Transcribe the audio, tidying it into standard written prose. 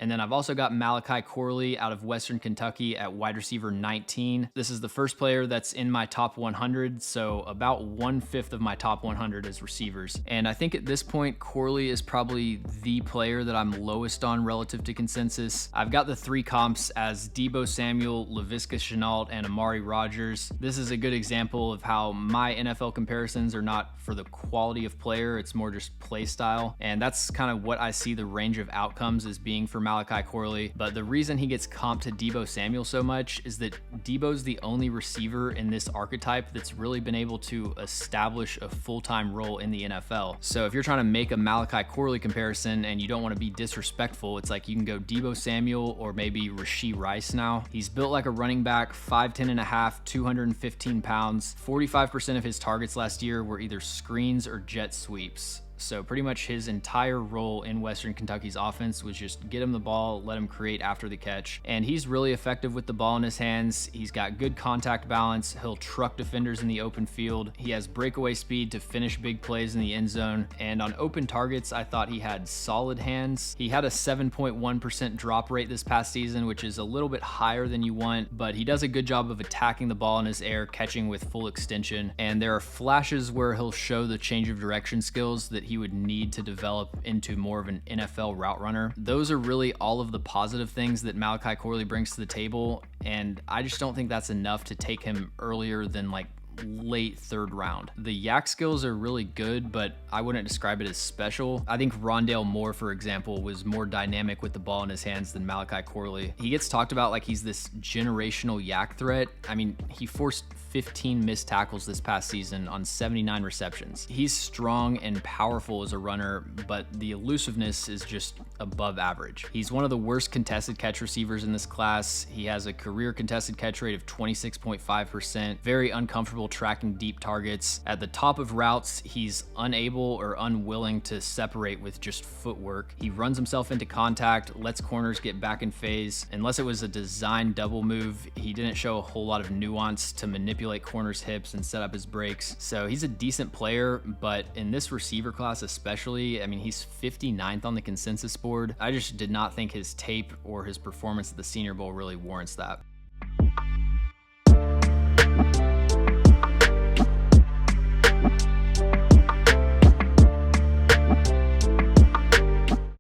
And then I've also got Malachi Corley out of Western Kentucky at wide receiver 19. This is the first player that's in my top 100, so about 1/5 of my top 100 is receivers. And I think at this point, Corley is probably the player that I'm lowest on relative to consensus. I've got the three comps as Deebo Samuel, Laviska Shenault, and Amari Rodgers. This is a good example of how my NFL comparisons are not for the quality of player, it's more just play style. And that's kind of what I see the range of outcomes as being for Malachi Corley. But the reason he gets comped to Deebo Samuel so much is that Deebo's the only receiver in this archetype that's really been able to establish a full-time role in the NFL. So if you're trying to make a Malachi Corley comparison and you don't want to be disrespectful, it's like you can go Deebo Samuel or maybe Rashee Rice now. He's built like a running back, 5'10 and a half, 215 pounds. 45% of his targets last year were either screens or jet sweeps. So pretty much his entire role in Western Kentucky's offense was just get him the ball, let him create after the catch. And he's really effective with the ball in his hands. He's got good contact balance. He'll truck defenders in the open field. He has breakaway speed to finish big plays in the end zone. And on open targets, I thought he had solid hands. He had a 7.1% drop rate this past season, which is a little bit higher than you want, but he does a good job of attacking the ball in his air, catching with full extension. And there are flashes where he'll show the change of direction skills that he would need to develop into more of an NFL route runner. Those are really all of the positive things that Malachi Corley brings to the table, and I just don't think that's enough to take him earlier than like late third round. The yak skills are really good, but I wouldn't describe it as special. I think Rondale Moore, for example, was more dynamic with the ball in his hands than Malachi Corley. He gets talked about like he's this generational yak threat. I mean, he forced 15 missed tackles this past season on 79 receptions. He's strong and powerful as a runner, but the elusiveness is just above average. He's one of the worst contested catch receivers in this class. He has a career contested catch rate of 26.5%, very uncomfortable tracking deep targets. At the top of routes, he's unable or unwilling to separate with just footwork. He runs himself into contact, lets corners get back in phase. Unless it was a design double move, he didn't show a whole lot of nuance to manipulate corners' hips and set up his breaks. So he's a decent player, but in this receiver class especially, I mean, he's 59th on the consensus board. I just did not think his tape or his performance at the Senior Bowl really warrants that.